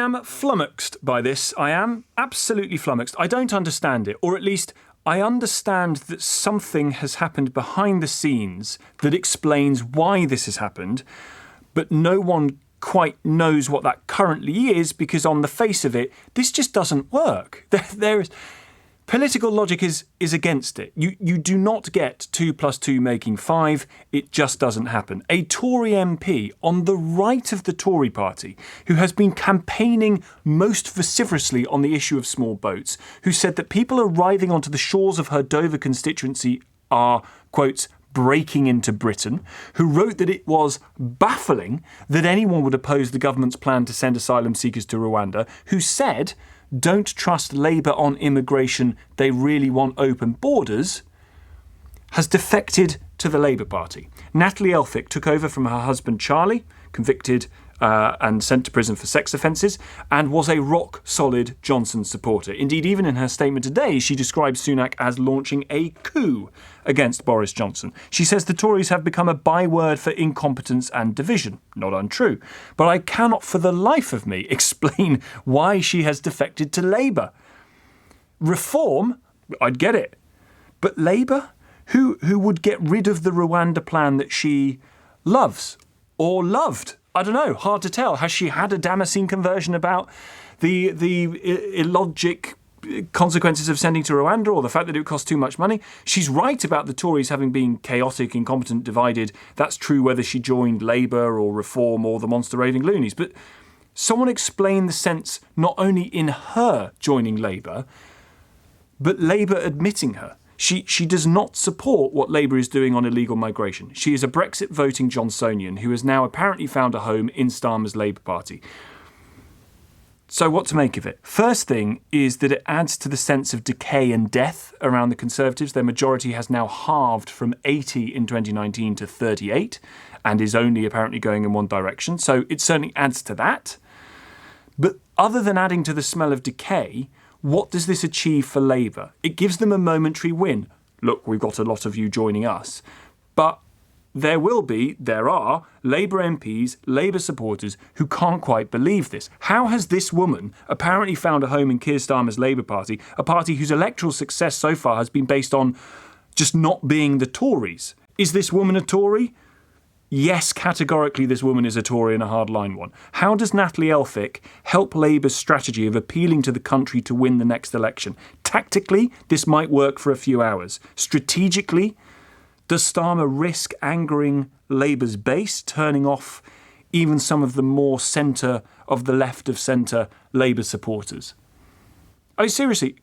am flummoxed by this. I am absolutely flummoxed. I don't understand it, or at least I understand that something has happened behind the scenes that explains why this has happened, but no one quite knows what that currently is, because on the face of it, this just doesn't work. Political logic is against it. You do not get 2 + 2 making 5. It just doesn't happen. A Tory MP on the right of the Tory party, who has been campaigning most vociferously on the issue of small boats, who said that people arriving onto the shores of her Dover constituency are, quote, breaking into Britain, who wrote that it was baffling that anyone would oppose the government's plan to send asylum seekers to Rwanda, who said, don't trust Labour on immigration, they really want open borders, has defected to the Labour Party. Natalie Elphicke took over from her husband Charlie, convicted and sent to prison for sex offences, and was a rock-solid Johnson supporter. Indeed, even in her statement today, she described Sunak as launching a coup against Boris Johnson. She says the Tories have become a byword for incompetence and division. Not untrue. But I cannot for the life of me explain why she has defected to Labour. Reform? I'd get it. But Labour? Who would get rid of the Rwanda plan that she loves or loved? I don't know, hard to tell. Has she had a Damascene conversion about the illogic consequences of sending to Rwanda, or the fact that it would cost too much money? She's right about the Tories having been chaotic, incompetent, divided. That's true whether she joined Labour or Reform or the monster raving loonies. But someone explain the sense not only in her joining Labour, but Labour admitting her. She does not support what Labour is doing on illegal migration. She is a Brexit-voting Johnsonian who has now apparently found a home in Starmer's Labour Party. So what to make of it? First thing is that it adds to the sense of decay and death around the Conservatives. Their majority has now halved from 80 in 2019 to 38 and is only apparently going in one direction. So it certainly adds to that. But other than adding to the smell of decay, what does this achieve for Labour? It gives them a momentary win. Look, we've got a lot of you joining us. But there are Labour MPs, Labour supporters who can't quite believe this. How has this woman apparently found a home in Keir Starmer's Labour Party, a party whose electoral success so far has been based on just not being the Tories? Is this woman a Tory? Yes, categorically this woman is a Tory and a hardline one. How does Natalie Elphicke help Labour's strategy of appealing to the country to win the next election? Tactically, this might work for a few hours. Strategically, does Starmer risk angering Labour's base, turning off even some of the more centre of the left of centre Labour supporters? Seriously,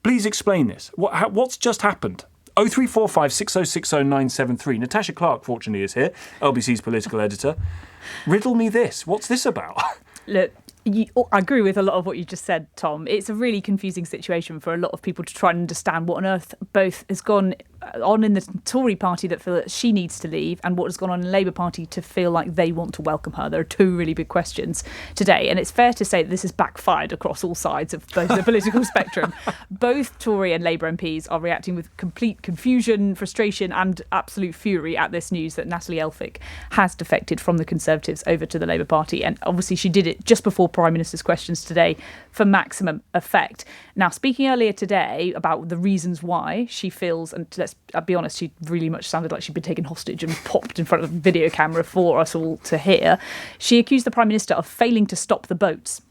please explain this. What's just happened? 0345 6060 973. Natasha Clark, fortunately, is here, LBC's political editor. Riddle me this. What's this about? Look, I agree with a lot of what you just said, Tom. It's a really confusing situation for a lot of people to try and understand what on earth both has gone on in the Tory party that feel that she needs to leave and what has gone on in the Labour Party to feel like they want to welcome her. There are two really big questions today. And it's fair to say that this has backfired across all sides of both the political spectrum. Both Tory and Labour MPs are reacting with complete confusion, frustration and absolute fury at this news that Natalie Elphicke has defected from the Conservatives over to the Labour Party. And obviously she did it just before Prime Minister's questions today for maximum effect. Now, speaking earlier today about the reasons why she feels, and I'll be honest, she really much sounded like she'd been taken hostage and popped in front of a video camera for us all to hear. She accused the Prime Minister of failing to stop the boats.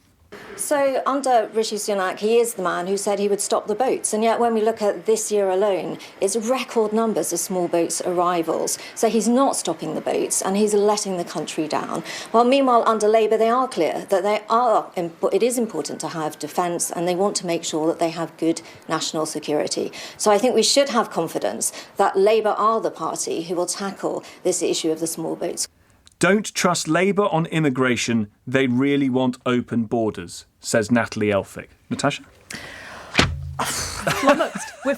So under Rishi Sunak, he is the man who said he would stop the boats. And yet when we look at this year alone, it's record numbers of small boats arrivals. So he's not stopping the boats and he's letting the country down. Well, meanwhile, under Labour, they are clear that it is important to have defence and they want to make sure that they have good national security. So I think we should have confidence that Labour are the party who will tackle this issue of the small boats. Don't trust Labour on immigration. They really want open borders, says Natalie Elphicke. Natasha? Flummoxed. We're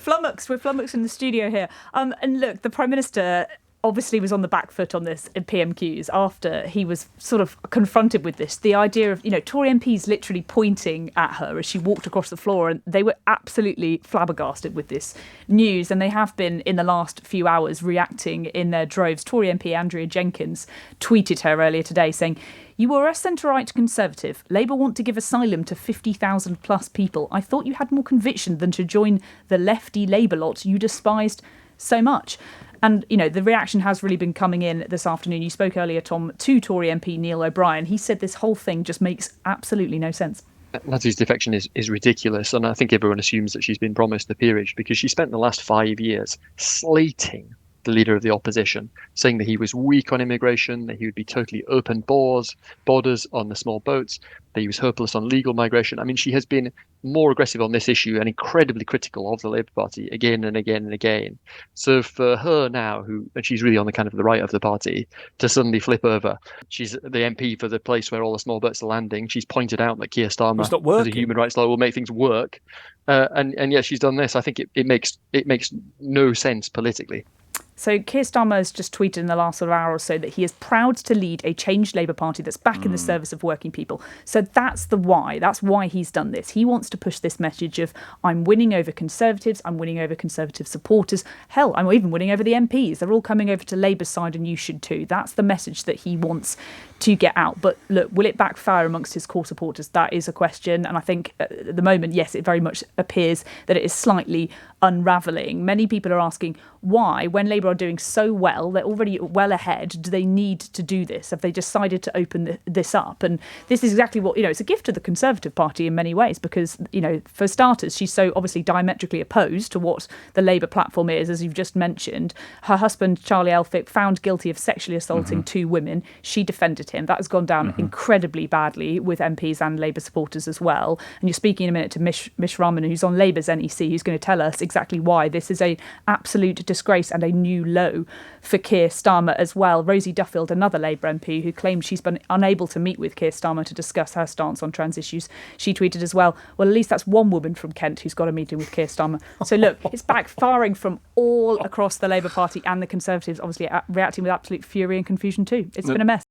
flummoxed in the studio here. And look, the Prime Minister obviously was on the back foot on this in PMQs after he was sort of confronted with this. The idea of, Tory MPs literally pointing at her as she walked across the floor, and they were absolutely flabbergasted with this news. And they have been, in the last few hours, reacting in their droves. Tory MP Andrea Jenkins tweeted her earlier today saying, "You were a centre-right Conservative. Labour want to give asylum to 50,000 plus people. I thought you had more conviction than to join the lefty Labour lot you despised so much." And, the reaction has really been coming in this afternoon. You spoke earlier, Tom, to Tory MP Neil O'Brien. He said this whole thing just makes absolutely no sense. Natalie's defection is ridiculous, and I think everyone assumes that she's been promised the peerage because she spent the last 5 years slating the leader of the opposition, saying that he was weak on immigration, that he would be totally open borders on the small boats, that he was hopeless on legal migration. I mean, she has been more aggressive on this issue and incredibly critical of the Labour Party again and again and again. So for her now, and she's really on the kind of the right of the party, to suddenly flip over, she's the MP for the place where all the small boats are landing. She's pointed out that Keir Starmer, as a human rights lawyer, will make things work. And yet she's done this. I think it makes no sense politically. So Keir Starmer has just tweeted in the last sort of hour or so that he is proud to lead a changed Labour Party that's back in the service of working people. So that's the why. That's why he's done this. He wants to push this message of, I'm winning over Conservatives, I'm winning over Conservative supporters. Hell, I'm even winning over the MPs. They're all coming over to Labour's side and you should too. That's the message that he wants to get out. But look, will it backfire amongst his core supporters? That is a question. And I think at the moment, yes, it very much appears that it is slightly unravelling. Many people are asking why, when Labour are doing so well, they're already well ahead, do they need to do this? Have they decided to open this up? And this is exactly what, it's a gift to the Conservative Party in many ways because, for starters, she's so obviously diametrically opposed to what the Labour platform is, as you've just mentioned. Her husband, Charlie Elphicke, found guilty of sexually assaulting two women. She defended him. That has gone down incredibly badly with MPs and Labour supporters as well. And you're speaking in a minute to Mish Raman, who's on Labour's NEC, who's going to tell us exactly why this is an absolute disgrace and a new low for Keir Starmer as well. Rosie Duffield, another Labour MP who claimed she's been unable to meet with Keir Starmer to discuss her stance on trans issues. She tweeted as well, well, at least that's one woman from Kent who's got a meeting with Keir Starmer. So look, it's backfiring from all across the Labour Party, and the Conservatives obviously reacting with absolute fury and confusion too. It's been a mess.